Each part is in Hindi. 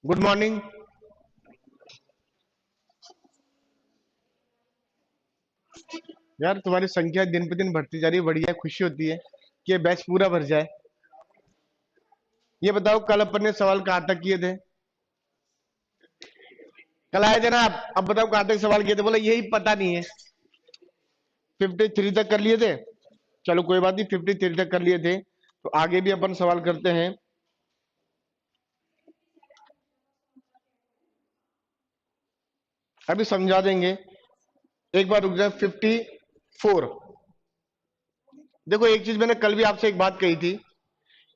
Good morning. यार तुम्हारी संख्या दिन पे दिन बढ़ती जा रही है, बढ़िया है, खुशी होती है कि ये बैच पूरा भर जाए। ये बताओ कल अपन ने सवाल कहाँ तक किए थे? कल आए थे ना आप? अब बताओ कहाँ तक सवाल किए थे? बोला यही पता नहीं है। 53 तक कर लिए थे। चलो कोई बात नहीं, 53 तक कर लिए थे तो आगे भी अपन सवाल करते हैं। अभी समझा देंगे। एक बार रुक जाए। 54। देखो एक चीज मैंने कल भी आपसे एक बात कही थी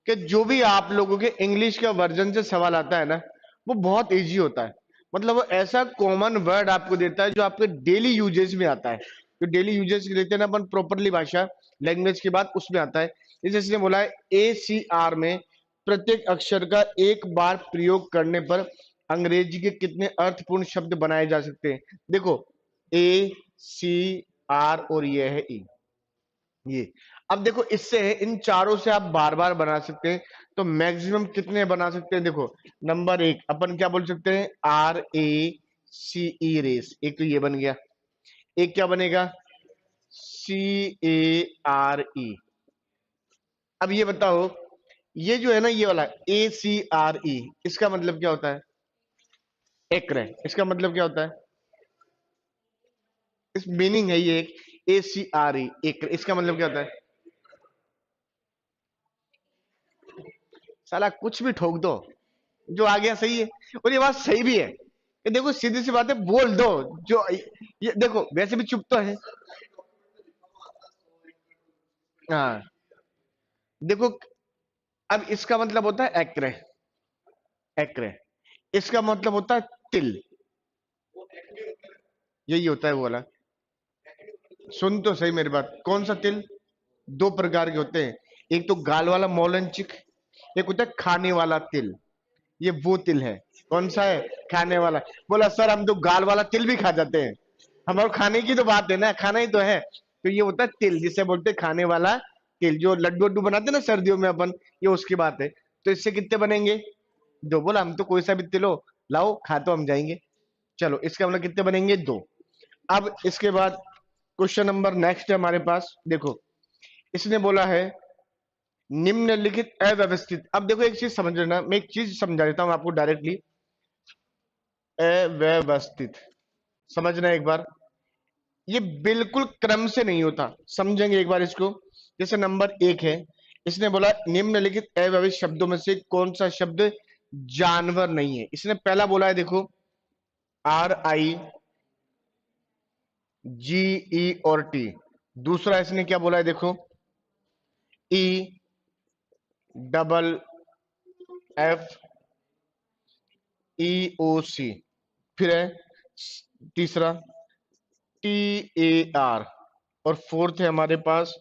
कि जो भी आप लोगों के इंग्लिश का वर्जन से सवाल आता है ना, वो बहुत इजी होता है। मतलब वो ऐसा कॉमन वर्ड आपको देता है जो आपके डेली यूजेज में आता है। जो डेली यूजेज लेते हैं ना अपन प्रॉपरली भाषा लैंग्वेज के बाद, उसमें आता है। जैसे इसने बोला है ACR में प्रत्येक अक्षर का एक बार प्रयोग करने पर अंग्रेजी के कितने अर्थपूर्ण शब्द बनाए जा सकते हैं। देखो ACR और ये है ई, ये। अब देखो इससे इन चारों से आप बार बार बना सकते हैं। तो मैक्सिमम कितने बना सकते हैं? देखो नंबर एक अपन क्या बोल सकते हैं, RACE रेस, एक तो ये बन गया। एक क्या बनेगा, CARE। अब ये बताओ, ये जो है ना ये वाला ACRE, इसका मतलब क्या होता है? एक्रे। इसका मतलब क्या होता है? इस मीनिंग है ये एक ACRE एक्रे, इसका मतलब क्या होता है? साला कुछ भी ठोक दो, जो आ गया सही है। और ये बात सही भी है। ये देखो सीधी सी बात है, बोल दो। जो ये देखो वैसे भी चुप तो है। हाँ देखो, अब इसका मतलब होता है एक्रे। एक्रे, इसका मतलब होता है तिल। यही होता है वो वाला। सुन तो सही मेरी बात, कौन सा तिल? दो प्रकार के होते हैं। एक तो गाल वाला मोलनचिक, एक होता है खाने वाला तिल। ये वो तिल है। कौन सा है? खाने वाला। बोला सर हम तो गाल वाला तिल भी खा जाते हैं। हमारे खाने की तो बात है ना, खाना ही तो है। तो ये होता है तिल, जिसे बोलते हैं खाने वाला तिल। जो लड्डू वड्डू बनाते हैं ना सर्दियों में अपन, ये उसकी बात है। तो इससे कितने बनेंगे? दो। बोला हम तो कोई सा भी तिल हो लाओ, खा तो हम जाएंगे। चलो इसका मतलब कितने बनेंगे? दो। अब इसके बाद क्वेश्चन नंबर नेक्स्ट है हमारे पास। देखो इसने बोला है निम्नलिखित अव्यवस्थित। अब देखो एक चीज समझ लेना, मैं एक चीज समझा देता हूं आपको डायरेक्टली। अव्यवस्थित समझना एक बार, ये बिल्कुल क्रम से नहीं होता। समझेंगे एक बार इसको। जैसे नंबर एक है, इसने बोला निम्नलिखित अव्यवस्थित शब्दों में से कौन सा शब्द जानवर नहीं है। इसने पहला बोला है, देखो RIGE और T। दूसरा इसने क्या बोला है, देखो EFFEOC। फिर है तीसरा TAR। और फोर्थ है हमारे पास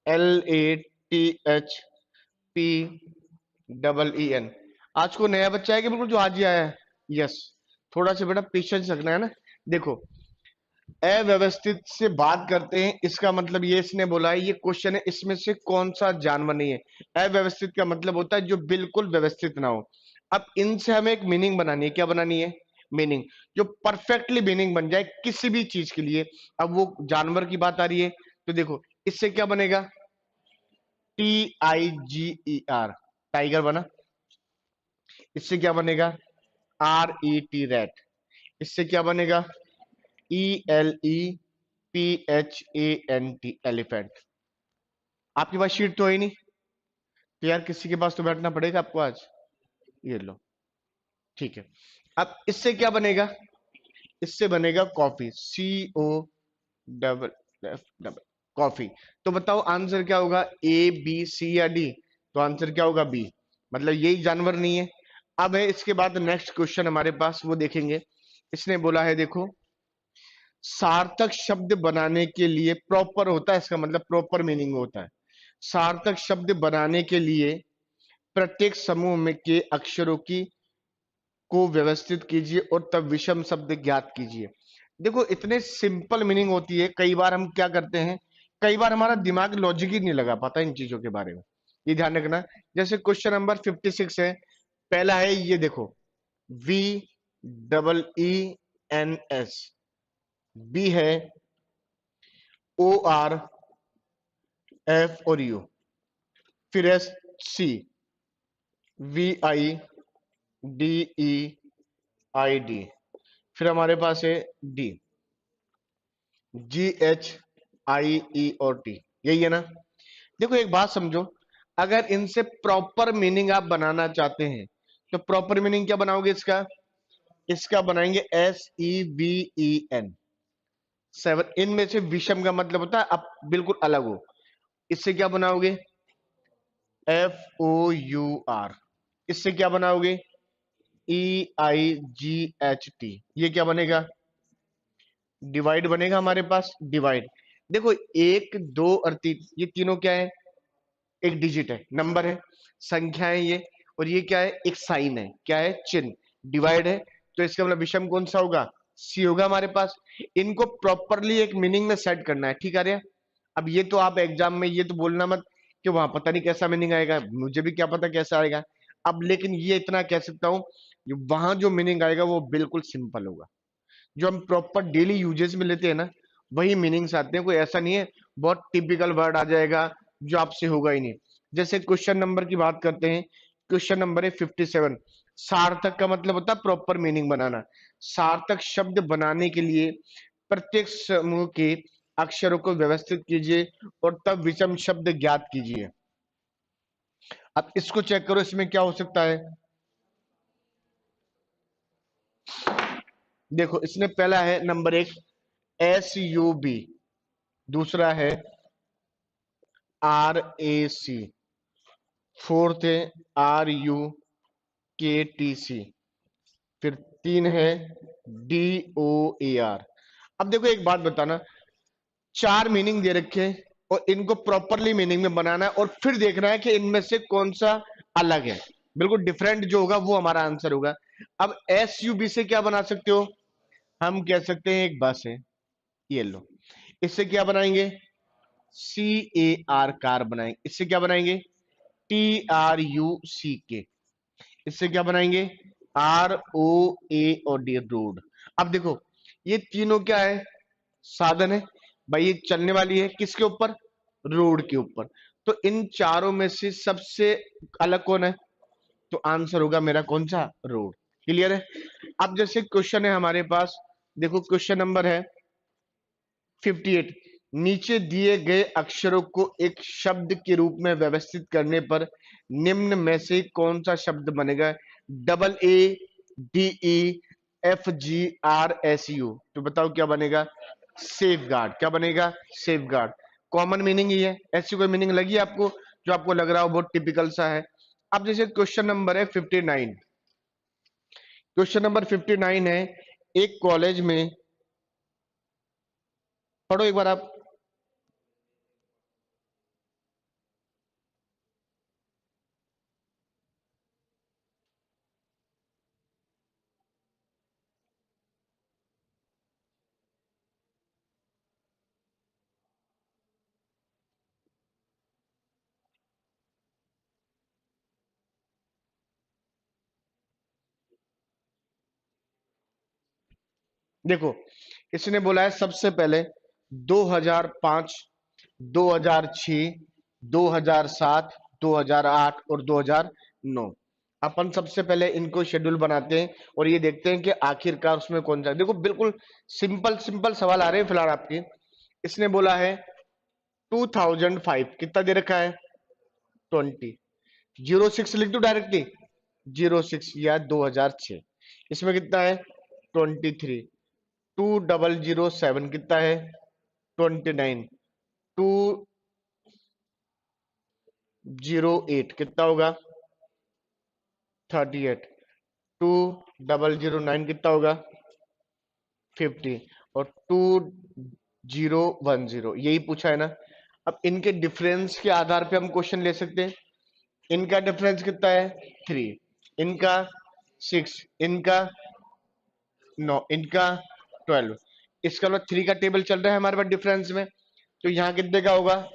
LATHPEEN। आज को नया बच्चा है कि बिल्कुल जो आज ही आया है? यस। थोड़ा सा बेटा पेशेंस रखना है ना। देखो अव्यवस्थित से बात करते हैं, इसका मतलब ये इसने बोला है, ये क्वेश्चन है इसमें से कौन सा जानवर नहीं है। अव्यवस्थित का मतलब होता है जो बिल्कुल व्यवस्थित ना हो। अब इनसे हमें एक मीनिंग बनानी है। क्या बनानी है? मीनिंग। जो परफेक्टली मीनिंग बन जाए किसी भी चीज के लिए। अब वो जानवर की बात आ रही है, तो देखो इससे क्या बनेगा? TIGER, टाइगर बना। इससे क्या बनेगा? RET, rat. इससे क्या बनेगा? ELEPHANT, elephant. आपके पास शीट तो है ही नहीं, तो यार किसी के पास तो बैठना पड़ेगा आपको आज। ये लो, ठीक है। अब इससे क्या बनेगा? इससे बनेगा कॉफी, COFF, कॉफी। तो बताओ आंसर क्या होगा, A B C या D? तो आंसर क्या होगा? बी। मतलब यही जानवर नहीं है। अब है इसके बाद नेक्स्ट क्वेश्चन हमारे पास, वो देखेंगे। इसने बोला है, देखो सार्थक शब्द बनाने के लिए प्रॉपर होता है, इसका मतलब प्रॉपर मीनिंग होता है। सार्थक शब्द बनाने के लिए प्रत्येक समूह में के अक्षरों की को व्यवस्थित कीजिए और तब विषम शब्द ज्ञात कीजिए। देखो इतने सिंपल मीनिंग होती है, कई बार हम क्या करते हैं, कई बार हमारा दिमाग लॉजिक ही नहीं लगा पाता इन चीजों के बारे में। ये ध्यान रखना। जैसे क्वेश्चन नंबर 56 है, पहला है ये देखो, VEENS, बी है ORF और U, फिर है C VIDEID, फिर हमारे पास है D GHIE और T, यही है ना। देखो एक बात समझो, अगर इनसे प्रॉपर मीनिंग आप बनाना चाहते हैं तो प्रॉपर मीनिंग क्या बनाओगे इसका, इसका बनाएंगे SEVEN, 7। इनमें से विषम का मतलब होता है अब बिल्कुल अलग हो, इससे क्या बनाओगे FOUR, इससे क्या बनाओगे EIGHT, ये क्या बनेगा डिवाइड बनेगा हमारे पास, डिवाइड। देखो एक दो और तीन, ये तीनों क्या है, एक डिजिट है, नंबर है, संख्या है ये, और ये क्या है, एक साइन है, क्या है, चिन्ह, डिवाइड है, तो इसका मतलब विषम कौन सा होगा, सी होगा हमारे पास। इनको प्रॉपरली एक मीनिंग में सेट करना है, ठीक है। अब ये तो आप एग्जाम में ये तो बोलना मत कि वहां पता नहीं कैसा मीनिंग आएगा, मुझे भी क्या पता कैसा आएगा। अब लेकिन ये इतना कह सकता हूं, वहां जो मीनिंग आएगा वो बिल्कुल सिंपल होगा, जो हम प्रॉपर डेली यूजेस में लेते हैं ना, वही मीनिंग्स आते हैं। कोई ऐसा नहीं है बहुत टिपिकल वर्ड आ जाएगा जो आपसे होगा ही नहीं। जैसे क्वेश्चन नंबर की बात करते हैं, क्वेश्चन नंबर है 57। सार्थक का मतलब होता है प्रॉपर मीनिंग बनाना। सार्थक शब्द बनाने के लिए प्रत्येक समूह के अक्षरों को व्यवस्थित कीजिए और तब विषम शब्द ज्ञात कीजिए। अब इसको चेक करो, इसमें क्या हो सकता है। देखो इसमें पहला है नंबर एक SUB, दूसरा है RAC, फोर्थ है RUKTC, फिर तीन है DOAR। अब देखो एक बात बताना, चार मीनिंग दे रखे हैं और इनको प्रॉपरली मीनिंग में बनाना है और फिर देखना है कि इनमें से कौन सा अलग है, बिल्कुल डिफरेंट जो होगा वो हमारा आंसर होगा। अब SUB से क्या बना सकते हो, हम कह सकते हैं एक बस है, ये लो, इससे क्या बनाएंगे CAR, कार बनाएंगे। इससे क्या बनाएंगे TRUCK, इससे क्या बनाएंगे ROA और D, रोड। अब देखो ये तीनों क्या है, साधन है भाई, ये चलने वाली है किसके ऊपर, रोड के ऊपर। तो इन चारों में से सबसे अलग कौन है, तो आंसर होगा मेरा कौन सा, रोड। क्लियर है। अब जैसे क्वेश्चन है हमारे पास, देखो क्वेश्चन नंबर है 58। नीचे दिए गए अक्षरों को एक शब्द के रूप में व्यवस्थित करने पर निम्न में से कौन सा शब्द बनेगा, AADEFGRSU, तो बताओ क्या बनेगा, सेफ गार्ड। क्या बनेगा, सेफ गार्ड। कॉमन मीनिंग ही है, ऐसी कोई मीनिंग लगी आपको जो आपको लग रहा हो बहुत टिपिकल सा है। अब जैसे क्वेश्चन नंबर है 59, क्वेश्चन नंबर 59 है, एक कॉलेज में, पढ़ो एक बार आप। देखो इसने बोला है सबसे पहले 2005, 2006, 2007, 2008 और 2009। अपन सबसे पहले इनको शेड्यूल बनाते हैं और ये देखते हैं कि आखिरकार उसमें कौन सा। देखो बिल्कुल सिंपल सिंपल सवाल आ रहे हैं फिलहाल आपके। इसने बोला है 2005, कितना दे रखा है 20, 06 लिख दो डायरेक्टली, 06 या 2006। इसमें कितना है 23, 2007 कितना है 29, 208 कितना होगा 38, 2009 कितना होगा 50 और 2010, यही पूछा है ना। अब इनके डिफरेंस के आधार पे हम क्वेश्चन ले सकते हैं। इनका डिफरेंस कितना है 3, इनका 6, इनका 9, इनका 12। इसका मतलब 3 का टेबल चल रहा है हमारे पास डिफरेंस में, तो यहाँ कितने का होगा,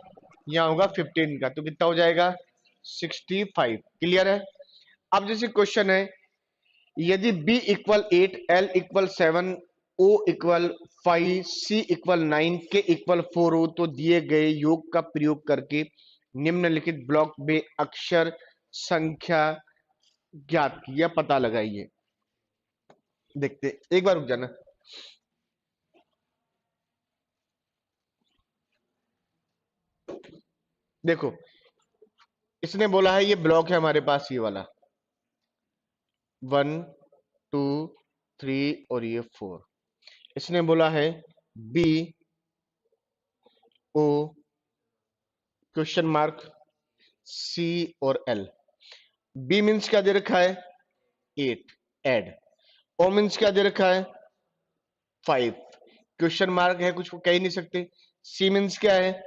यहाँ होगा 15 का, तो कितना हो जाएगा 65। क्लियर है। अब जैसे क्वेश्चन है यदि b equal 8, l equal 7, o equal 5, c equal 9, k equal 4 हो तो दिए गए योग का प्रयोग करके निम्नलिखित ब्लॉक में अक्षर संख्या ज्ञात की या पता लगाइए। देखते, एक बार रुक जाना। देखो, इसने बोला है ये ब्लॉक है हमारे पास, ये वाला 1 2 3 और ये 4। इसने बोला है बी ओ क्वेश्चन मार्क सी और एल। बी मीन्स क्या दे रखा है 8 एड। ओ मीन्स क्या दे रखा है 5। क्वेश्चन मार्क है, कुछ कह ही नहीं सकते। सी मीन्स क्या है,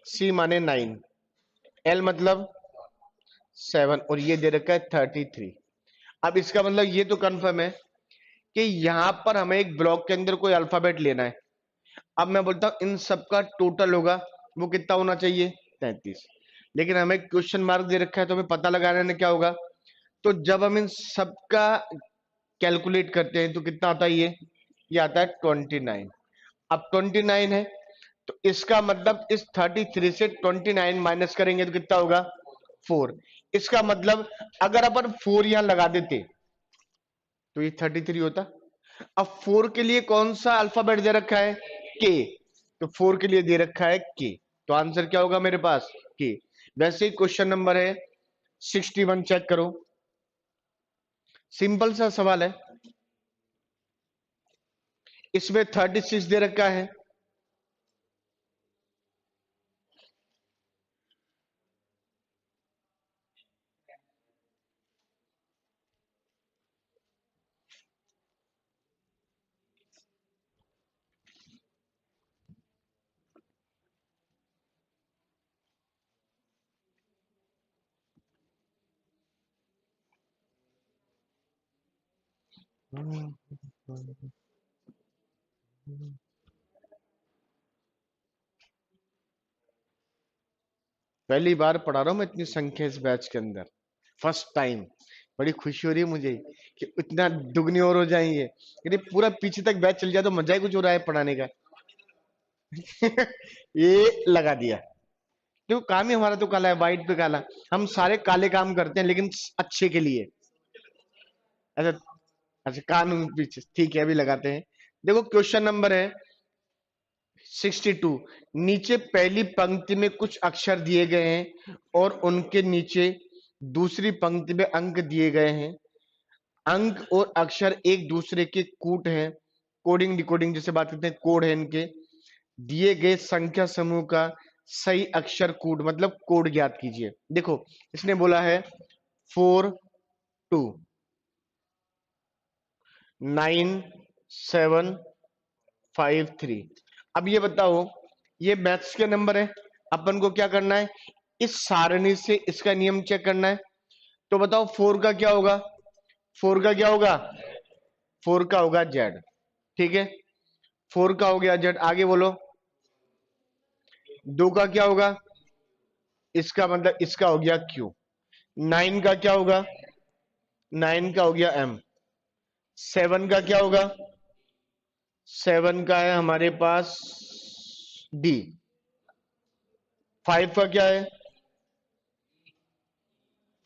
सी माने 9, एल मतलब 7 और ये दे रखा है 33। अब इसका मतलब ये तो कंफर्म है कि यहां पर हमें एक ब्लॉक के अंदर कोई अल्फाबेट लेना है। अब मैं बोलता हूं इन सबका टोटल होगा वो कितना होना चाहिए 33, लेकिन हमें क्वेश्चन मार्क दे रखा है तो हमें पता लगाने में क्या होगा। तो जब हम इन सबका कैलकुलेट करते हैं तो कितना आता है ये आता है 29। अब 29 है तो इसका मतलब इस 33 से 29 माइनस करेंगे तो कितना होगा 4। इसका मतलब अगर अपन 4 यहां लगा देते तो ये 33 होता। अब 4 के लिए कौन सा अल्फाबेट दे रखा है के, तो 4 के लिए दे रखा है के, तो आंसर क्या होगा मेरे पास के। वैसे ही क्वेश्चन नंबर है 61, चेक करो, सिंपल सा सवाल है। इसमें 36 दे रखा है, पहली बार पढ़ा रहा हूं मैं इतनी संख्या इस बैच के अंदर, फर्स्ट टाइम। बड़ी खुशी हो रही है मुझे कि इतना दुगनी और हो जाएंगे, यदि पूरा पीछे तक बैच चल जाए तो मजा ही कुछ हो रहा है पढ़ाने का। ये लगा दिया, देखो काम ही हमारा तो काला है, वाइट पे काला। हम सारे काले काम करते हैं लेकिन अच्छे के लिए। अच्छा, अच्छा कानून पीछे, ठीक है अभी लगाते हैं। देखो क्वेश्चन नंबर है 62। नीचे पहली पंक्ति में कुछ अक्षर दिए गए हैं और उनके नीचे दूसरी पंक्ति में अंक दिए गए हैं। अंक और अक्षर एक दूसरे के कूट हैं, कोडिंग डिकोडिंग जैसे बात करते हैं, कोड है इनके। दिए गए संख्या समूह का सही अक्षर कूट मतलब कोड ज्ञात कीजिए। देखो इसने बोला है 429753। अब ये बताओ, ये मैथ्स के नंबर है, अपन को क्या करना है इस सारणी से इसका नियम चेक करना है। तो बताओ 4 का क्या होगा, 4 का क्या होगा, 4 का होगा जेड। ठीक है, 4 का हो गया जेड, आगे बोलो। 2 का क्या होगा, इसका मतलब इसका हो गया क्यू। 9 का क्या होगा, 9 का हो गया एम। 7 का क्या होगा, 7 का है हमारे पास डी। 5 का क्या है,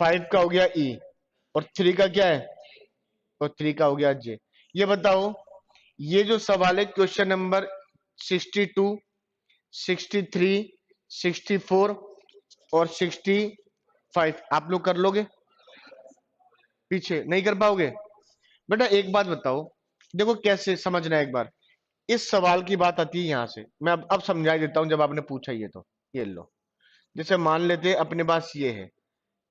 5 का हो गया ई। और 3 का क्या है, और 3 का हो गया जे। ये बताओ, ये जो सवाल है क्वेश्चन नंबर 62, 63, 64 और 65, आप लोग कर लोगे, पीछे नहीं कर पाओगे। बेटा एक बात बताओ, देखो कैसे समझना है एक बार। इस सवाल की बात आती है यहां से, मैं अब समझा देता हूं जब आपने पूछा ये तो। ये लो, जैसे मान लेते अपने पास ये है।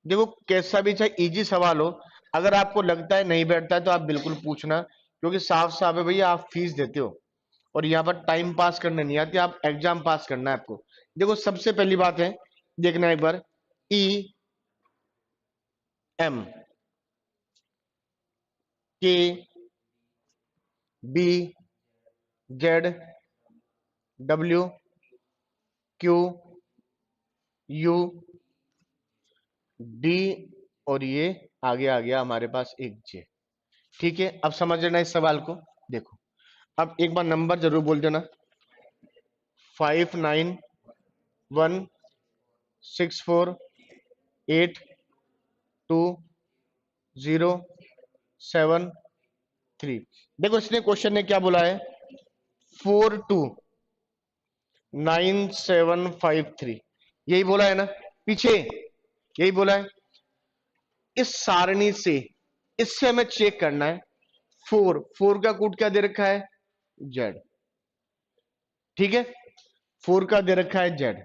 देखो कैसा भी चाहे इजी सवाल हो, अगर आपको लगता है नहीं बैठता है तो आप बिल्कुल पूछना, क्योंकि साफ साफ है भैया, आप फीस देते हो और यहाँ पर टाइम पास करने नहीं आते, आप एग्जाम पास करना है आपको। देखो सबसे पहली बात है, देखना एक बार, E M K B Z W Q U D और ये आगे आ गया हमारे पास एक जे। ठीक है, अब समझ लेना इस सवाल को। देखो, अब एक बार नंबर जरूर बोल देना, 5916482073। देखो इसने क्वेश्चन ने क्या बोला है, 429753, यही बोला है ना पीछे, यही बोला है। इस सारणी से, इससे हमें चेक करना है, फोर फोर का कोड क्या दे रखा है, जेड। ठीक है, फोर का दे रखा है जेड,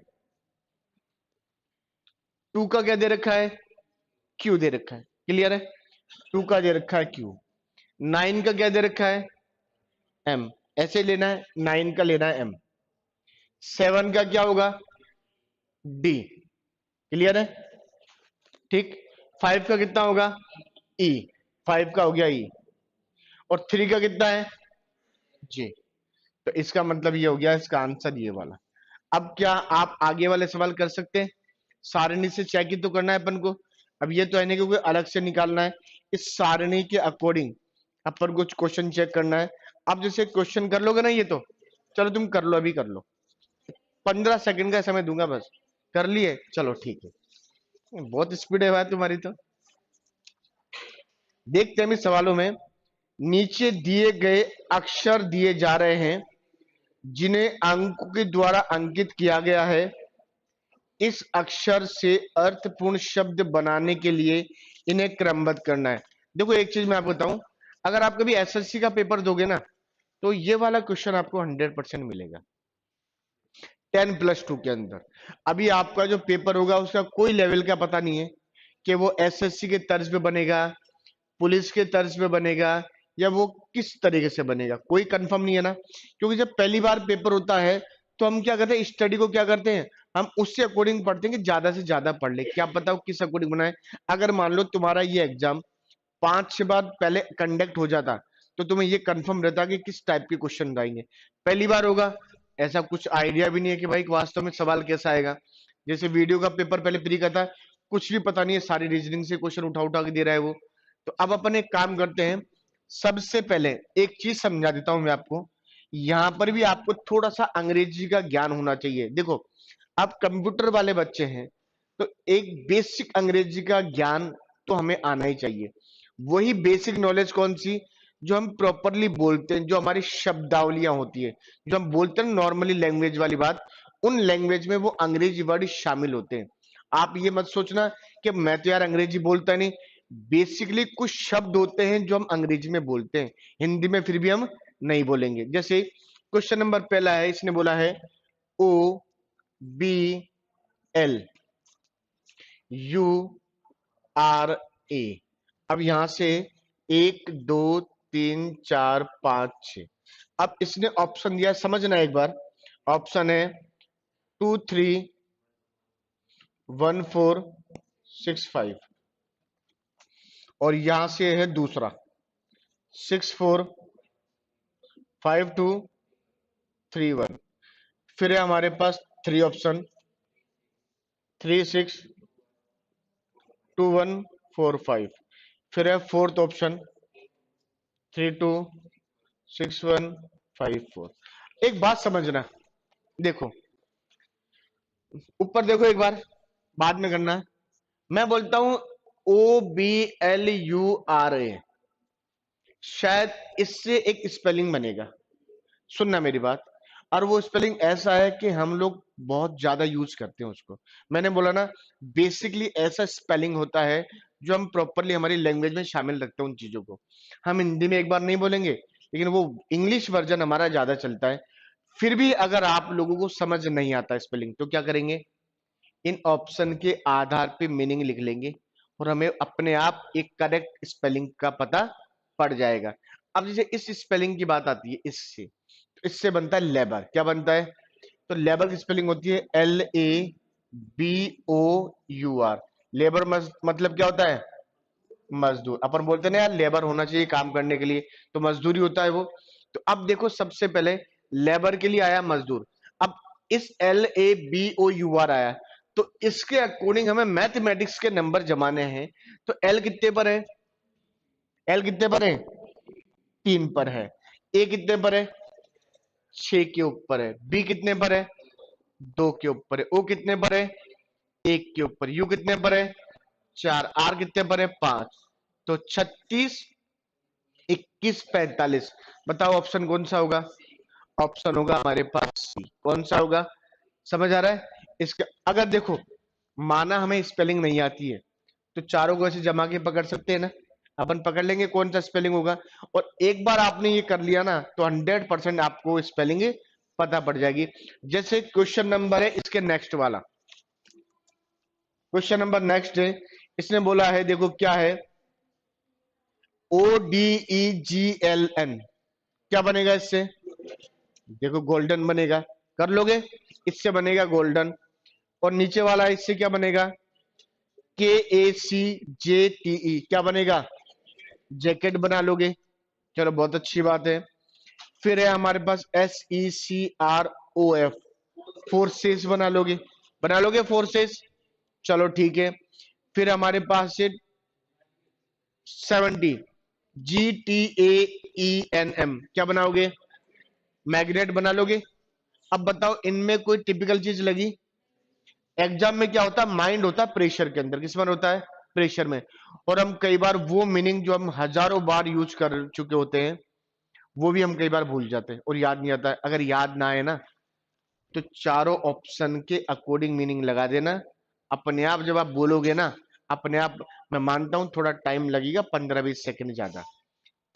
टू का क्या दे रखा है, क्यू दे रखा है। क्लियर है, टू का दे रखा है क्यू, नाइन का क्या दे रखा है, एम। ऐसे लेना है, नाइन का लेना है एम, सेवन का क्या होगा, डी। क्लियर है, ठीक। फाइव का कितना होगा, ई, फाइव का हो गया ई, और थ्री का कितना है, जे। तो इसका मतलब ये हो गया, इसका आंसर ये वाला। अब क्या आप आगे वाले सवाल कर सकते हैं, सारणी से चेक ही तो करना है अपन को। अब ये तो है नहीं क्योंकि अलग से निकालना है, इस सारणी के अकॉर्डिंग अपन कुछ क्वेश्चन चेक करना है। अब जैसे क्वेश्चन कर लोगे ना ये तो, चलो तुम कर लो, अभी कर लो, 15 सेकंड का समय दूंगा बस। कर लिए, चलो ठीक है, बहुत स्पीड है भाई तुम्हारी तो। देखते हैं इस सवालों में, नीचे दिए गए अक्षर दिए जा रहे हैं जिन्हें अंकों के द्वारा अंकित किया गया है। इस अक्षर से अर्थपूर्ण शब्द बनाने के लिए इन्हें क्रमबद्ध करना है। देखो एक चीज मैं आपको बताऊं, अगर आप कभी एसएससी का पेपर दोगे ना, तो ये वाला क्वेश्चन आपको 100% मिलेगा 10+2 के अंदर। अभी आपका जो पेपर होगा उसका कोई लेवल का पता नहीं है कि वो एसएससी के तर्ज पे बनेगा, पुलिस के तर्ज पे बनेगा, या वो किस तरीके से बनेगा, कोई कंफर्म नहीं है ना। क्योंकि जब पहली बार पेपर होता है तो हम क्या करते हैं, स्टडी को क्या करते हैं, हम उससे अकॉर्डिंग पढ़ते हैं कि ज्यादा से ज्यादा पढ़ ले, क्या पता वो किस अकॉर्डिंग बनाए। अगर मान लो तुम्हारा ये एग्जाम 5 बार पहले कंडक्ट हो जाता, तो तुम्हें ये कंफर्म रहता कि किस टाइप के क्वेश्चन आएंगे। पहली बार होगा, ऐसा कुछ आइडिया भी नहीं है कि भाई वास्तव में सवाल कैसा आएगा। जैसे वीडियो का पेपर पहले फ्री का था, कुछ भी पता नहीं है, सारी रीजनिंग से क्वेश्चन उठा उठा के दे रहा है वो। तो अब अपन एक काम करते हैं, सबसे पहले एक चीज समझा देता हूं मैं आपको। यहां पर भी आपको थोड़ा सा अंग्रेजी का ज्ञान होना चाहिए। देखो, आप कंप्यूटर वाले बच्चे हैं, तो एक बेसिक अंग्रेजी का ज्ञान तो हमें आना ही चाहिए। वही बेसिक नॉलेज कौन सी, जो हम प्रॉपरली बोलते हैं, जो हमारी शब्दावलियां होती है, जो हम बोलते हैं नॉर्मली लैंग्वेज वाली बात, उन लैंग्वेज में वो अंग्रेजी वर्ड शामिल होते हैं। आप ये मत सोचना कि मैं तो यार अंग्रेजी बोलता नहीं, बेसिकली कुछ शब्द होते हैं जो हम अंग्रेजी में बोलते हैं, हिंदी में फिर भी हम नहीं बोलेंगे। जैसे क्वेश्चन नंबर पहला है, इसने बोला है OBLURA। अब यहां से 1 2 3 4 5 6, अब इसने ऑप्शन दिया, समझना एक बार। ऑप्शन है 2 3 1 4 6 5, और यहां से है दूसरा 6 4 5 2 3 1। फिर है हमारे पास 3 ऑप्शन, 3 6 2 1 4 5। फिर है फोर्थ ऑप्शन 3 2 6 1 5 4। एक बात समझना, देखो ऊपर देखो एक बार, बाद में करना है। मैं बोलता हूं OBLURA, शायद इससे एक स्पेलिंग बनेगा, सुनना मेरी बात। और वो स्पेलिंग ऐसा है कि हम लोग बहुत ज्यादा यूज करते हैं उसको। मैंने बोला ना, बेसिकली ऐसा स्पेलिंग होता है जो हम प्रॉपरली हमारी लैंग्वेज में शामिल रखते हैं उन चीजों को। हम हिंदी में एक बार नहीं बोलेंगे, लेकिन वो इंग्लिश वर्जन हमारा ज्यादा चलता है। फिर भी अगर आप लोगों को समझ नहीं आता स्पेलिंग, तो क्या करेंगे, इन ऑप्शन के आधार पे मीनिंग लिख लेंगे, और हमें अपने आप एक करेक्ट स्पेलिंग का पता पड़ जाएगा। अब जैसे इस स्पेलिंग की बात आती है, इससे तो इससे बनता है लेबर। क्या बनता है, तो लेबर की स्पेलिंग होती है LABOUR। लेबर मतलब क्या होता है, मजदूर। अपन बोलते हैं ना यार लेबर होना चाहिए काम करने के लिए, तो मजदूरी होता है वो। तो अब देखो, सबसे पहले लेबर के लिए आया मजदूर। अब इस LABOUR आया, तो इसके अकॉर्डिंग हमें मैथमेटिक्स के नंबर जमाने हैं। तो एल कितने पर है? एल कितने पर है? 3 पर है। ए कितने पर है? 6 के ऊपर है। बी कितने पर है? 2 के ऊपर है। ओ कितने पर है? 1 के ऊपर। यू कितने पर है? 4। आर कितने पर है? 5। तो 36, 21, 45। बताओ ऑप्शन कौन सा होगा? ऑप्शन होगा हमारे पास सी। कौन सा होगा? समझ आ रहा है इसका? अगर देखो माना हमें स्पेलिंग नहीं आती है, तो चारों को ऐसे जमा के पकड़ सकते हैं ना, अपन पकड़ लेंगे कौन सा स्पेलिंग होगा। और एक बार आपने ये कर लिया ना, तो 100% आपको स्पेलिंग पता पड़ जाएगी। जैसे क्वेश्चन नंबर है इसके नेक्स्ट वाला, क्वेश्चन नंबर नेक्स्ट है। इसने बोला है, देखो क्या है, ODEGLN, क्या बनेगा इससे? देखो गोल्डन बनेगा, कर लोगे? इससे बनेगा गोल्डन। और नीचे वाला इससे क्या बनेगा? KACJTE, क्या बनेगा? जैकेट बना लोगे। चलो बहुत अच्छी बात है। फिर है हमारे पास SECROF, फोर्सेस बना लोगे? बना लोगे फोर्सेस? चलो ठीक है। फिर हमारे पास है 70, GTAENM, क्या बनाओगे? मैग्नेट बना लोगे। अब बताओ इनमें कोई टिपिकल चीज लगी? एग्जाम में क्या होता है? माइंड होता है प्रेशर के अंदर। किस में होता है? प्रेशर में। और हम कई बार वो मीनिंग जो हम हजारों बार यूज कर चुके होते हैं, वो भी हम कई बार भूल जाते हैं और याद नहीं आता है। अगर याद ना आए ना, तो चारों ऑप्शन के अकॉर्डिंग मीनिंग लगा देना। अपने आप जब आप बोलोगे ना, अपने आप, मैं मानता हूं थोड़ा टाइम लगेगा, 15-20 सेकंड ज्यादा,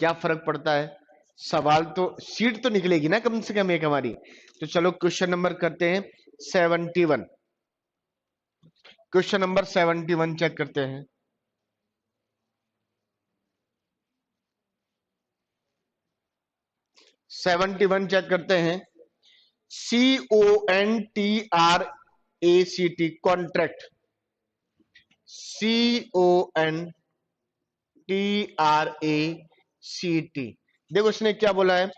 क्या फर्क पड़ता है? सवाल तो, सीट तो निकलेगी ना कम से कम एक हमारी। तो चलो क्वेश्चन नंबर करते हैं 71। क्वेश्चन नंबर 71 चेक करते हैं। 71 चेक करते हैं। CONTRACT, contract. CONTRACT, देखो इसने क्या बोला है?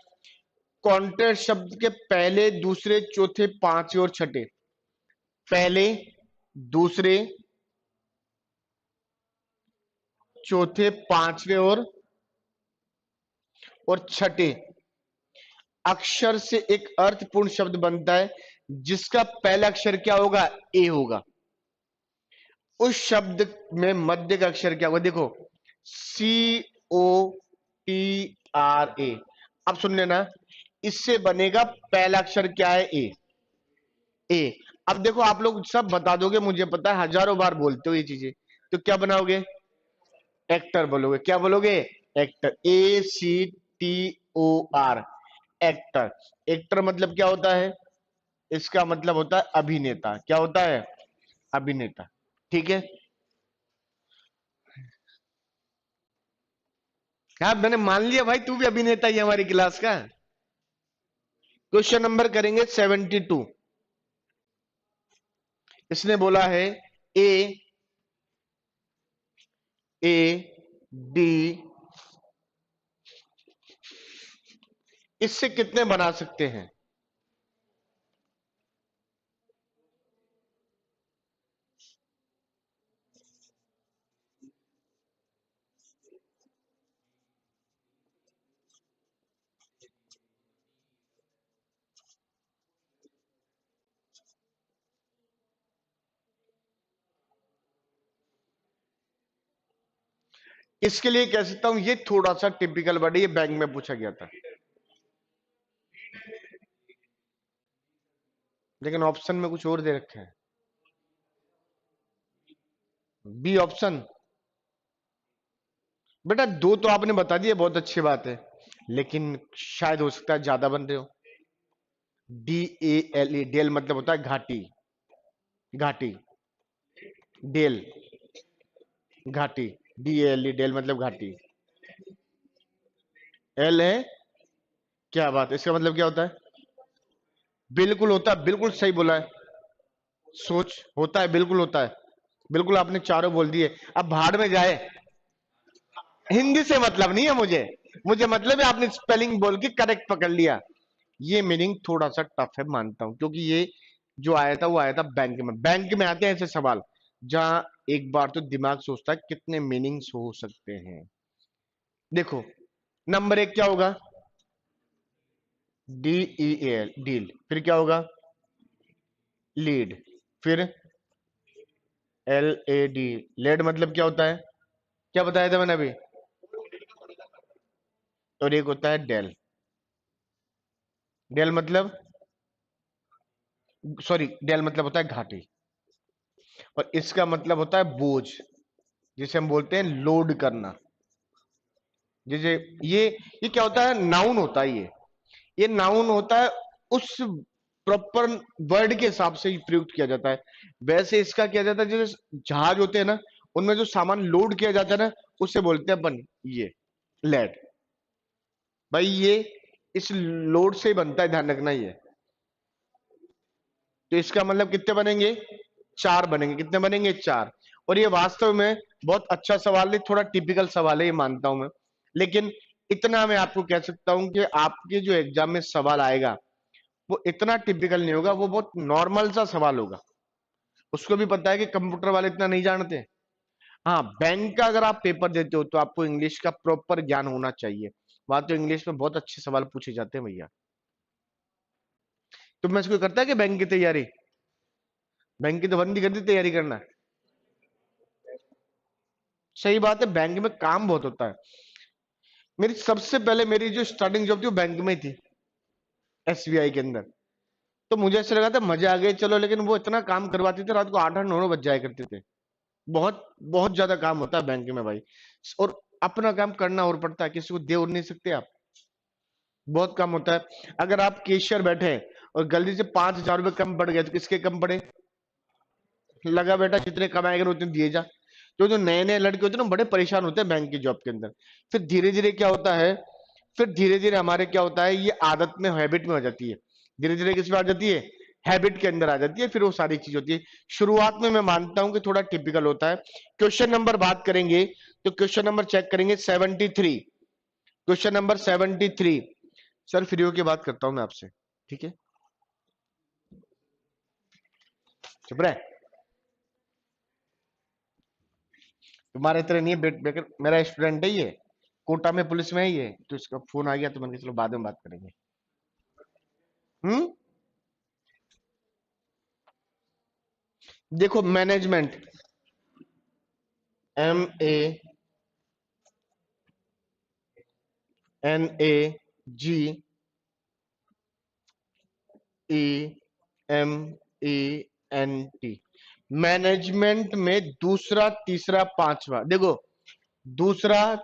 कॉन्ट्रैक्ट शब्द के पहले, दूसरे, चौथे, पांचवें और छठे, पहले, दूसरे, चौथे, पांचवें और छठे अक्षर से एक अर्थपूर्ण शब्द बनता है, जिसका पहला अक्षर क्या होगा? ए होगा। उस शब्द में मध्य का अक्षर क्या होगा? देखो, COTRA। अब सुन लेना, इससे बनेगा पहला अक्षर क्या है? ए। ए। अब देखो आप लोग सब बता दोगे, मुझे पता है हजारों बार बोलते हो ये चीजें। तो क्या बनाओगे? एक्टर बोलोगे। क्या बोलोगे? एक्टर। ACTOR, actor. एक्टर मतलब क्या होता है? इसका मतलब होता है अभिनेता। क्या होता है? अभिनेता। ठीक है। हाँ मैंने मान लिया भाई, तू भी अभिनेता ही है हमारी क्लास का। क्वेश्चन नंबर करेंगे 72। इसने बोला है ए ए डी, इससे कितने बना सकते हैं? इसके लिए कह सकता हूं, ये थोड़ा सा टिपिकल वर्ड है, ये बैंक में पूछा गया था, लेकिन ऑप्शन में कुछ और दे रखे हैं। B option. बेटा दो तो आपने बता दिया, बहुत अच्छी बात है, लेकिन शायद हो सकता है ज्यादा बन रहे हो। DALE, डेल मतलब होता है घाटी। घाटी, डेल, घाटी। DALE, डेल मतलब घाटी। एल है, क्या बात है, इसका मतलब क्या होता है? बिल्कुल होता है, बिल्कुल सही बोला है। सोच, होता है, बिल्कुल होता है। बिल्कुल आपने चारों बोल दिए। अब भाड़ में जाए, हिंदी से मतलब नहीं है मुझे, मुझे मतलब है आपने स्पेलिंग बोल के करेक्ट पकड़ लिया। ये मीनिंग थोड़ा सा टफ है मानता हूं, क्योंकि ये जो आया था वो आया था बैंक में। बैंक में आते हैं ऐसे सवाल जहां एक बार तो दिमाग सोचता है कितने मीनिंग्स हो सकते हैं। देखो, नंबर एक क्या होगा? DEAL, deal. फिर क्या होगा? लीड। फिर LAD, लेड मतलब क्या होता है? क्या बताया था मैंने अभी? और एक होता है डेल। डेल मतलब, सॉरी, डेल मतलब होता है घाटी। और इसका मतलब होता है बोझ, जिसे हम बोलते हैं लोड करना। जैसे ये क्या होता है? नाउन होता है ये नाउन होता है। उस प्रॉपर वर्ड के हिसाब से ही प्रयुक्त किया जाता है। वैसे इसका किया जाता है, जैसे जहाज होते हैं ना, उनमें जो सामान लोड किया जाता है ना, उससे बोलते हैं अपन ये लेड। भाई ये इस लोड से ही बनता है, ध्यान रखना। ये तो इसका मतलब कितने बनेंगे? चार बनेंगे। कितने बनेंगे? चार। और ये वास्तव में बहुत अच्छा सवाल है, थोड़ा टिपिकल सवाल है, ये मानता हूं मैं। लेकिन इतना मैं आपको कह सकता हूं कि आपके जो एग्जाम में सवाल आएगा वो इतना टिपिकल नहीं होगा, वो बहुत नॉर्मल सा सवाल होगा। उसको भी पता है कि कंप्यूटर वाले इतना नहीं जानते। हाँ, बैंक का अगर आप पेपर देते हो तो आपको इंग्लिश का प्रॉपर ज्ञान होना चाहिए। वहां तो इंग्लिश में बहुत अच्छे सवाल पूछे जाते हैं भैया। तो मैं इसको करता है कि बैंक की तैयारी, बैंक की तो बंदी कर दी तैयारी करना। सही बात है, बैंक में काम बहुत होता है। मेरी सबसे पहले मेरी जो स्टार्टिंग जॉब थी वो बैंक में थी, SBI के अंदर। तो मुझे ऐसा लगा था मजे आ गए चलो, लेकिन वो इतना काम करवाते थे, रात को 8 8 9 9 बज जाया करते थे। बहुत बहुत ज्यादा काम होता है बैंक में भाई। और अपना काम करना और पड़ता है, किसी को दे और नहीं सकते आप। बहुत काम होता है। अगर आप केशियर बैठे हैं और गलती से 5,000 रुपये कम पड़ गए तो किसके कम पड़े? लगा बेटा जितने कमाएगा उतने दिए जा। तो जो नए नए लड़के होते हैं ना, बड़े परेशान होते हैं बैंक की जॉब के अंदर। फिर धीरे धीरे क्या होता है? फिर धीरे धीरे हमारे क्या होता है, ये आदत में, हैबिट में हो जाती है। धीरे धीरे किस में आ जाती है? हैबिट के अंदर आ जाती है। फिर वो सारी चीज होती है। शुरुआत में मैं मानता हूं कि थोड़ा टिपिकल होता है। क्वेश्चन नंबर बात करेंगे तो क्वेश्चन नंबर चेक करेंगे 73। Question number 73। सर फ्री होके बात करता हूं मैं आपसे, ठीक है? चुप रहे। तुम्हारे तरह नहीं है बेकर, मेरा स्टूडेंट है ये, कोटा में पुलिस में है ये। तो इसका फोन आ गया तो मैंने कहा चलो बाद में बात करेंगे। हम्म। देखो, मैनेजमेंट, MANAGEMENT। मैनेजमेंट में दूसरा तीसरा पांचवा, देखो, दूसरा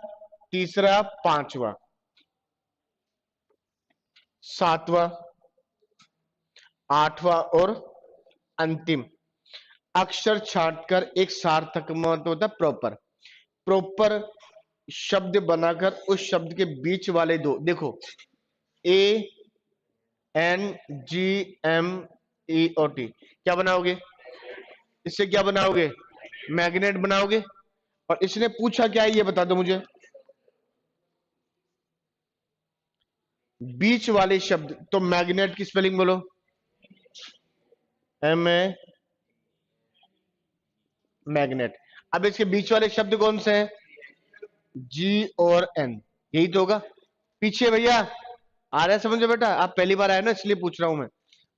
तीसरा पांचवा सातवां आठवां और अंतिम अक्षर छांटकर एक सार्थक मतलब होता है प्रॉपर। प्रॉपर शब्द बनाकर उस शब्द के बीच वाले दो, देखो, ANGMEOT, क्या बनाओगे? इससे क्या बनाओगे? मैग्नेट बनाओगे। और इसने पूछा क्या है ये बता दो मुझे। बीच वाले शब्द, तो मैग्नेट की स्पेलिंग बोलो। MA, magnet. अब इसके बीच वाले शब्द कौन से हैं? G और N, यही तो होगा। पीछे भैया आ रहा है, समझो बेटा, आप पहली बार आए ना इसलिए पूछ रहा हूं मैं।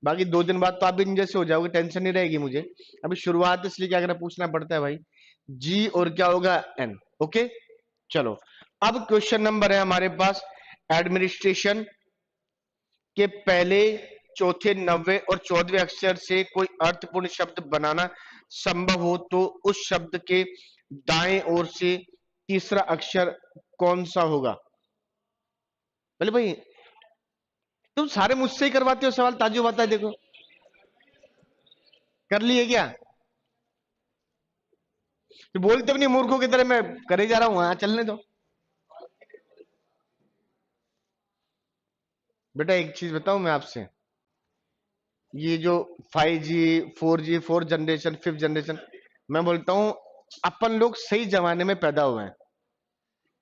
बाकी 2 दिन बाद तो आप भी जैसे हो जाओगे, टेंशन नहीं रहेगी मुझे। अभी शुरुआत इसलिए क्या करना, पूछना पड़ता है भाई। G और क्या होगा? N। ओके, चलो। अब क्वेश्चन नंबर है हमारे पास, एडमिनिस्ट्रेशन के पहले, चौथे, 90 और 14वें अक्षर से कोई अर्थपूर्ण शब्द बनाना संभव हो तो उस शब्द के दाएं ओर से तीसरा अक्षर कौन सा होगा? बोले भाई तुम सारे मुझसे ही करवाते हो सवाल, ताजुब आता है देखो। कर लिए क्या? तो बोलते भी नहीं मूर्खों की तरह, मैं करे जा रहा हूं, हाँ चलने दो। बेटा एक चीज बताऊं मैं आपसे, ये जो 5G, 4G, fourth generation, fifth generation, मैं बोलता हूं अपन लोग सही जमाने में पैदा हुए हैं।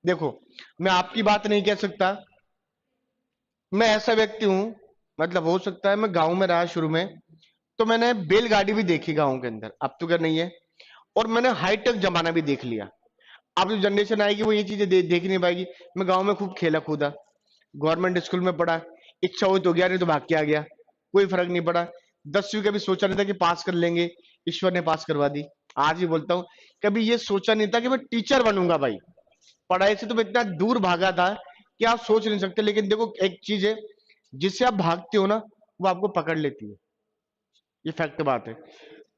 देखो, मैं आपकी बात नहीं कह सकता। मैं ऐसा व्यक्ति हूं, मतलब हो सकता है मैं गांव में रहा शुरू में, तो मैंने बैलगाड़ी भी देखी गाँव के अंदर, अब तो क्या नहीं है। और मैंने हाईटेक जमाना भी देख लिया। अब जो जनरेशन आएगी वो ये चीजें देख नहीं पाएगी। मैं गांव में खूब खेला कूदा, गवर्नमेंट स्कूल में पढ़ा, इच्छा हुई तो गया, नहीं तो भाग के आ गया, कोई फर्क नहीं पड़ा। 10वीं का भी सोचा नहीं था कि पास कर लेंगे, ईश्वर ने पास करवा दी। आज भी बोलता हूँ, कभी ये सोचा नहीं था कि मैं टीचर बनूंगा भाई। पढ़ाई से तो मैं इतना दूर भागा था कि आप सोच नहीं सकते। लेकिन देखो एक चीज है, जिससे आप भागते हो ना, वो आपको पकड़ लेती है, ये फैक्ट बात है।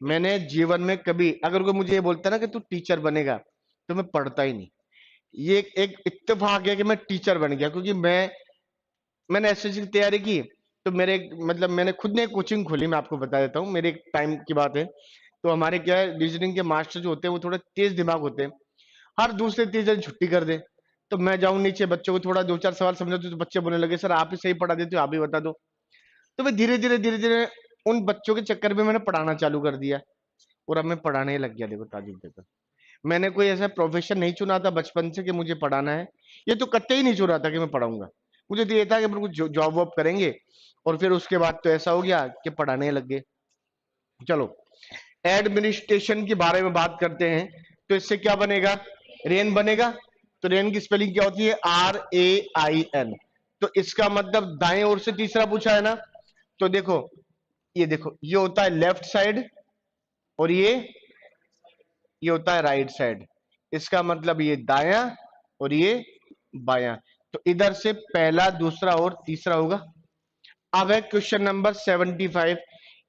मैंने जीवन में कभी, अगर कोई मुझे ये बोलता ना कि तू टीचर बनेगा, तो मैं पढ़ता ही नहीं। ये एक इत्तेफाक है कि मैं टीचर बन गया, क्योंकि मैंने एसएससी की तैयारी की। तो मेरे मतलब मैंने खुद ने एक कोचिंग खोली, मैं आपको बता देता हूँ, मेरे एक टाइम की बात है। तो हमारे क्या है, रीजनिंग के मास्टर जो होते हैं वो थोड़े तेज दिमाग होते हैं, हर दूसरे तीसरे दिन छुट्टी कर दे। तो मैं जाऊं नीचे, बच्चों को थोड़ा दो चार सवाल समझा, तो बच्चे बोलने लगे सर आप ही सही पढ़ा देते हो, आप ही बता दो। तो मैं धीरे धीरे उन बच्चों के चक्कर में मैंने पढ़ाना चालू कर दिया, और अब मैं पढ़ाने लग गया। देखो ताजुब देखो, मैंने कोई ऐसा प्रोफेशन नहीं चुना था बचपन से कि मुझे पढ़ाना है। ये तो कत्ते ही नहीं चुना था कि मैं पढ़ाऊंगा। मुझे तो ये था कि बिल्कुल जॉब वॉब करेंगे, और फिर उसके बाद तो ऐसा हो गया कि पढ़ाने लग गए। चलो, एडमिनिस्ट्रेशन के बारे में बात करते हैं। तो इससे क्या बनेगा, रेन बनेगा। तो रेन की स्पेलिंग क्या होती है, RAIN। तो इसका मतलब दाएं ओर से तीसरा पूछा है ना। तो देखो, ये देखो, ये होता है लेफ्ट साइड, और ये होता है राइट साइड। इसका मतलब ये दाया और ये बाया। तो इधर से पहला, दूसरा और तीसरा होगा। अब है क्वेश्चन नंबर 75।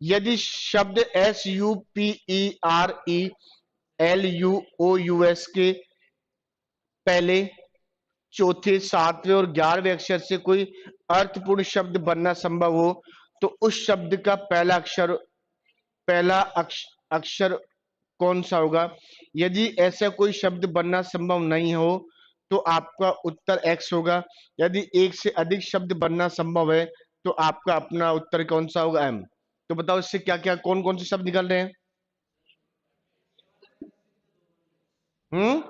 यदि शब्द SUPERELUOUS के पहले, चौथे, सातवें और 11वें अक्षर से कोई अर्थपूर्ण शब्द बनना संभव हो, तो उस शब्द का पहला अक्षर कौन सा होगा। यदि ऐसा कोई शब्द बनना संभव नहीं हो, तो आपका उत्तर X होगा। यदि एक से अधिक शब्द बनना संभव है, तो आपका अपना उत्तर कौन सा होगा, M। तो बताओ इससे क्या क्या, कौन कौन से शब्द निकल रहे हैं। हम्म,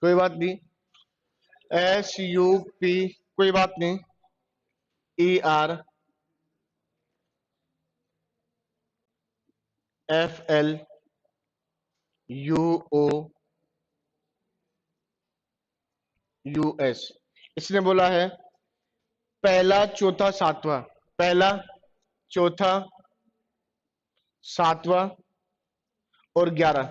कोई बात नहीं। SUP, कोई बात नहीं। ERFLUOUS, इसने बोला है पहला, चौथा, सातवां। पहला, चौथा, सातवां और 11।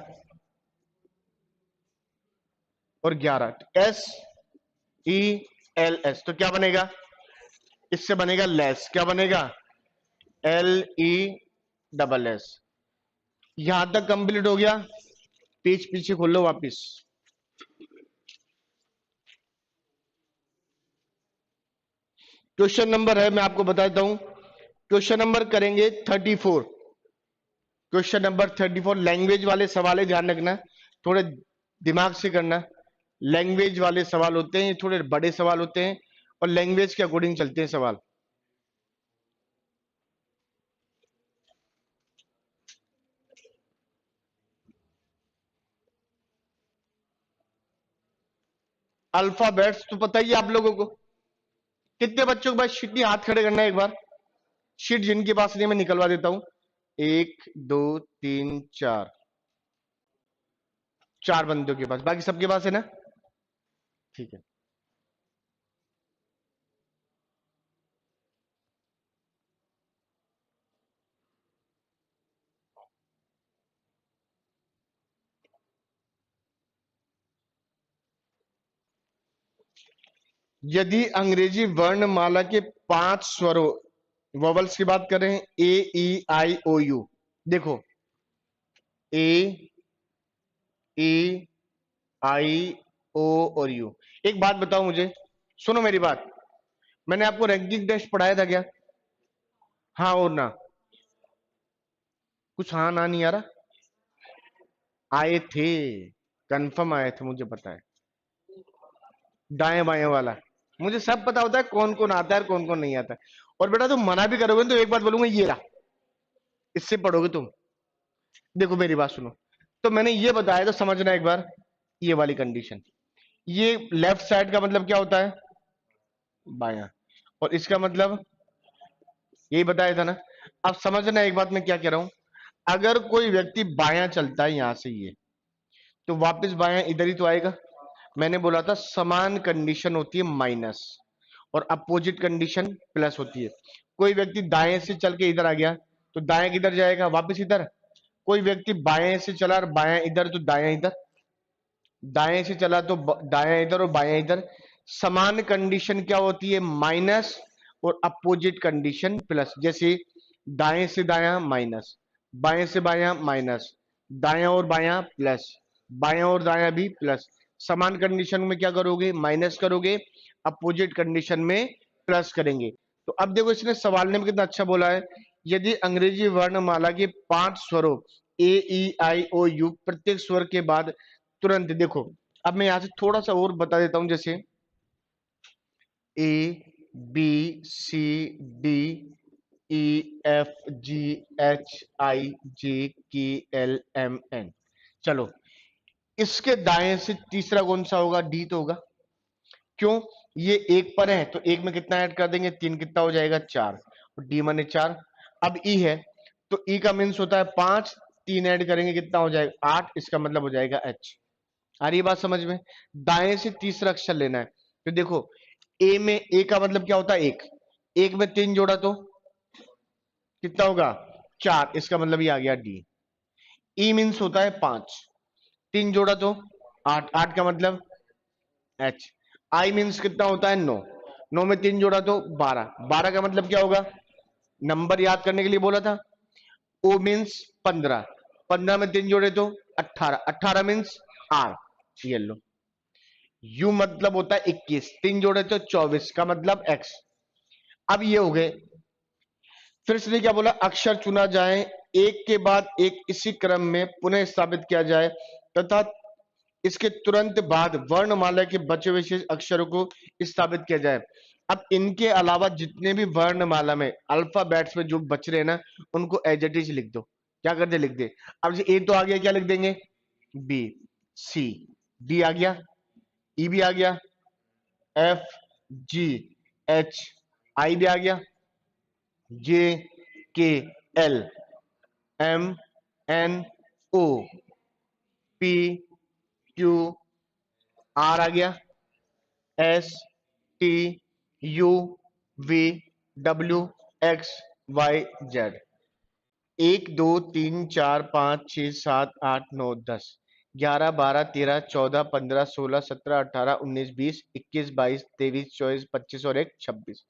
SELS, तो क्या बनेगा, इससे बनेगा लेस। क्या बनेगा, LESS। यहां तक कंप्लीट हो गया। पेज पीछे खोल लो वापिस। क्वेश्चन नंबर है, मैं आपको बता देता हूं। क्वेश्चन नंबर करेंगे 34। क्वेश्चन नंबर 34 लैंग्वेज वाले सवाल है, ध्यान रखना, थोड़े दिमाग से करना। लैंग्वेज वाले सवाल होते हैं, ये थोड़े बड़े सवाल होते हैं, और लैंग्वेज के अकॉर्डिंग चलते हैं सवाल। अल्फाबेट्स तो पता ही है आप लोगों को। कितने बच्चों के पास शीट नहीं, हाथ खड़े करना है एक बार। शीट जिनके पास नहीं, मैं निकलवा देता हूं। 1 2 3 4, 4 बंदों के पास, बाकी सबके पास है ना, ठीक है। यदि अंग्रेजी वर्णमाला के 5 स्वरों, वोवल्स की बात करें, A E I O U, देखो, A E I O और U। एक बात बताओ मुझे, सुनो मेरी बात, मैंने आपको रैंकिंग टेस्ट पढ़ाया था क्या, हाँ और ना, कुछ हाँ ना नहीं आ रहा। आए थे, कंफर्म आए थे, मुझे पता है। दाएं बाएं वाला, मुझे सब पता होता है कौन कौन आता है और कौन कौन नहीं आता है। और बेटा तुम मना भी करोगे तो एक बात बोलूंगा, ये रहा, इससे पढ़ोगे तुम। देखो मेरी बात सुनो, तो मैंने ये बताया तो समझना एक बार। ये वाली कंडीशन, ये लेफ्ट साइड का मतलब क्या होता है, बायां। और इसका मतलब यही बताया था ना। अब समझना एक बात मैं क्या कह रहा हूं। अगर कोई व्यक्ति बायां चलता है यहां से ये, तो वापस बायां इधर ही तो आएगा। मैंने बोला था समान कंडीशन होती है माइनस, और अपोजिट कंडीशन प्लस होती है। कोई व्यक्ति दाएं से चल के इधर आ गया, तो दाएं किधर जाएगा, वापस इधर। कोई व्यक्ति बाएं से चला और बायां इधर, तो दायां इधर। दाएं से चला तो दायां इधर और बायां इधर। समान कंडीशन क्या होती है, माइनस, और अपोजिट कंडीशन प्लस। जैसे दाएं से दायां माइनस, बाएं से बायां माइनस, दायां और बायां प्लस, बायां और दायां भी प्लस। समान कंडीशन में क्या करोगे, माइनस करोगे, अपोजिट कंडीशन में प्लस करेंगे। तो अब देखो इसने सवाल में कितना अच्छा बोला है। यदि अंग्रेजी वर्णमाला के 5 स्वरों ए ई आई ओ यू प्रत्येक स्वर के बाद तुरंत, देखो अब मैं यहां से थोड़ा सा और बता देता हूं। जैसे A B C D E F G H I J K L M N. चलो, इसके दाएं से तीसरा कौन सा होगा, डी तो होगा। क्यों, ये एक पर है तो एक में कितना ऐड कर देंगे, तीन, कितना हो जाएगा, चार, और डी माने चार। अब ई है तो ई का मीन्स होता है पांच, तीन ऐड करेंगे कितना हो जाएगा, आठ, इसका मतलब हो जाएगा एच। आ रही है बात समझ में। दाएं से तीसरा अक्षर लेना है। तो देखो ए में, ए का मतलब क्या होता है, एक, एक में तीन जोड़ा तो कितना होगा, चार, इसका मतलब ये आ गया डी। ई मीन्स होता है पांच, तीन जोड़ा तो आठ, आठ का मतलब एच। आई मीन्स कितना होता है, नौ, नौ में तीन जोड़ा तो बारह, बारह का मतलब क्या होगा, नंबर याद करने के लिए बोला था। ओ मीन्स पंद्रह, पंद्रह में तीन जोड़े तो अट्ठारह, अट्ठारह मीन्स आर। ये लो। यू मतलब होता है इक्कीस, तीन जोड़े तो चौबीस, का मतलब एक्स। अब ये हो गए। फिर इसने क्या बोला, अक्षर चुना जाए, एक के बाद एक इसी क्रम में पुनः स्थापित किया जाए, तथा इसके तुरंत बाद वर्णमाला के बचे हुए शेष अक्षरों को स्थापित किया जाए। अब इनके अलावा जितने भी वर्णमाला में अल्फाबेट्स में जो बच रहे हैं ना, उनको एज इट इज लिख दो। क्या कर दे, लिख दे। अब ए तो आ गया, क्या लिख देंगे, बी, सी, डी आ गया, ई भी आ गया, एफ, जी, एच, आई भी आ गया, J, K, L, M, N, O, P, Q, R आ गया, S, T, U, V, W, X, Y, Z. एक, दो, तीन, चार, पांच, छह, सात, आठ, नौ, 10, 11, 12, 13, 14, 15, 16, 17, 18, 19, 20, 21, 22, 23, 24, 25 और एक 26।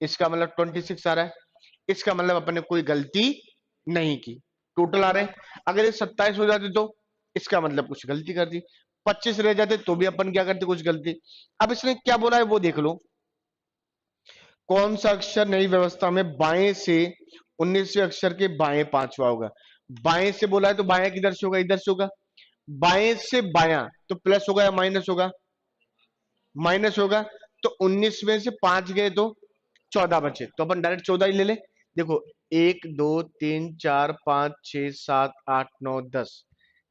इसका मतलब 26 आ रहा है। इसका मतलब अपन ने कोई गलती नहीं की। टोटल आ रहे हैं। अगर ये 27 हो जाते तो इसका मतलब कुछ गलती कर दी। 25 रह जाते तो भी अपन क्या करते, कुछ गलती। अब इसने क्या बोला है वो देख लो। कौन सा अक्षर नई व्यवस्था में बाएं से 19वें अक्षर के बाएं पांचवा होगा। बाएं से बोला है तो बाएं किधर से होगा, इधर से होगा। बाएं से बायां तो प्लस होगा या माइनस होगा, माइनस होगा। तो 19 में से पांच गए तो 14 बचे, तो अपन डायरेक्ट 14 ही ले ले। देखो, एक, दो, तीन, चार, पांच, छह, सात, आठ, नौ, 10,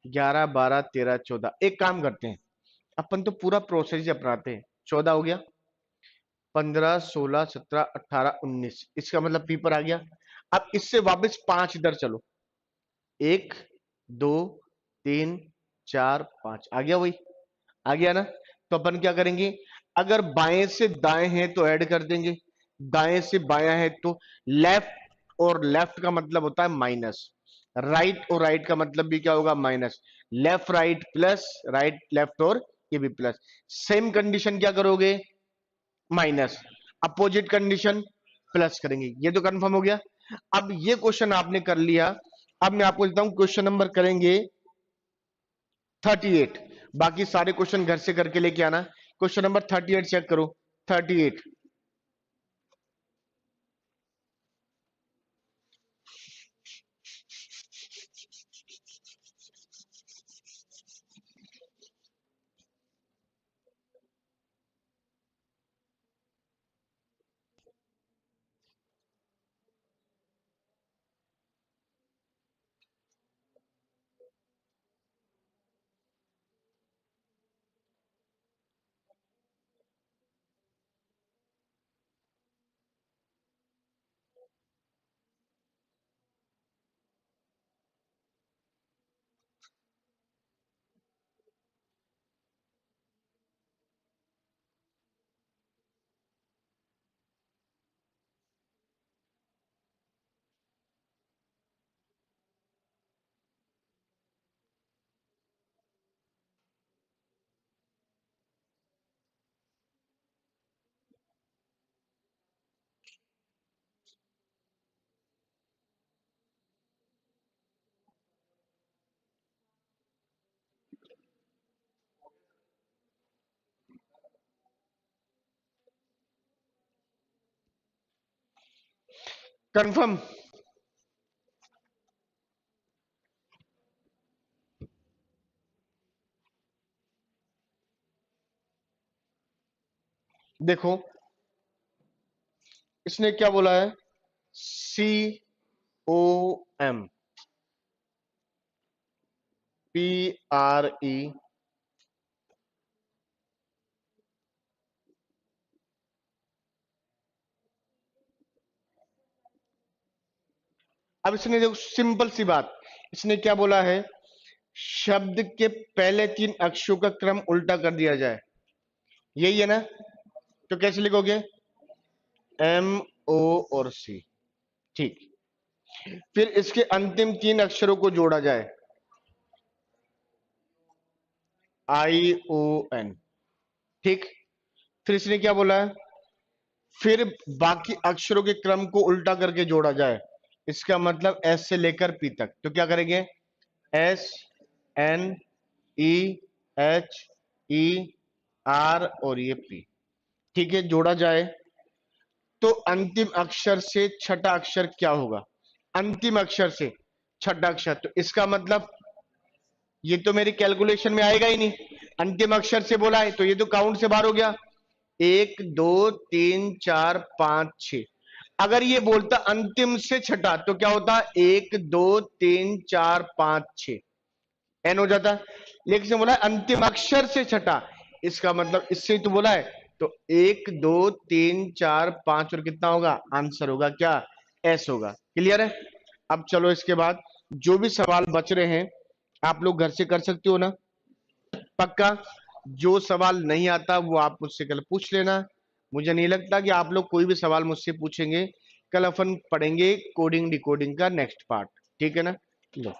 11, 12, 13, 14। एक काम करते हैं, अपन तो पूरा प्रोसेस ही अपनाते हैं। 14 हो गया, 15, 16, 17, 18, 19, इसका मतलब पी पर आ गया। अब इससे वापस पांच इधर चलो, एक, दो, तीन, चार, पांच, आ गया वही, आ गया ना। तो अपन क्या करेंगे, अगर बाएं से दाएं है तो ऐड कर देंगे, दाएं से बायां है तो लेफ्ट, और लेफ्ट का मतलब होता है माइनस, राइट और राइट का मतलब भी क्या होगा, minus. Left right plus, right left, और ये भी प्लस। सेम कंडीशन क्या करोगे, माइनस, अपोजिट कंडीशन प्लस करेंगे। ये तो कंफर्म हो गया। अब ये क्वेश्चन आपने कर लिया। अब मैं आपको देता हूं क्वेश्चन नंबर करेंगे 38। बाकी सारे क्वेश्चन घर से करके लेके आना। क्वेश्चन नंबर 38 चेक करो। 38, कंफर्म? देखो इसने क्या बोला है, COM, PRE, अब इसने देखो सिंपल सी बात, इसने क्या बोला है, शब्द के पहले 3 अक्षरों का क्रम उल्टा कर दिया जाए, यही है ना? तो कैसे लिखोगे, MO और C, ठीक। फिर इसके अंतिम 3 अक्षरों को जोड़ा जाए, ION, ठीक। फिर इसने क्या बोला है, फिर बाकी अक्षरों के क्रम को उल्टा करके जोड़ा जाए, इसका मतलब S से लेकर P तक, तो क्या करेंगे, SNEHER और ये P, ठीक है। जोड़ा जाए तो अंतिम अक्षर से छठा अक्षर क्या होगा, अंतिम अक्षर से छठा अक्षर, तो इसका मतलब ये तो मेरी कैलकुलेशन में आएगा ही नहीं, अंतिम अक्षर से बोला है तो ये तो काउंट से बाहर हो गया, 1 2 3 4 5 6। अगर ये बोलता अंतिम से छठा तो क्या होता, 1 2 3 4 5 6, एन हो जाता। लेकिन इसने बोला है अंतिम अक्षर से छठा, इसका मतलब इससे तो बोला है, तो 1 2 3 4 5 और कितना होगा, आंसर होगा क्या, एस होगा। क्लियर है? अब चलो इसके बाद जो भी सवाल बच रहे हैं आप लोग घर से कर सकते हो ना, पक्का? जो सवाल नहीं आता वो आप मुझसे कल पूछ लेना, मुझे नहीं लगता कि आप लोग कोई भी सवाल मुझसे पूछेंगे। कल अपन पढ़ेंगे कोडिंग डिकोडिंग का नेक्स्ट पार्ट, ठीक है ना? लो।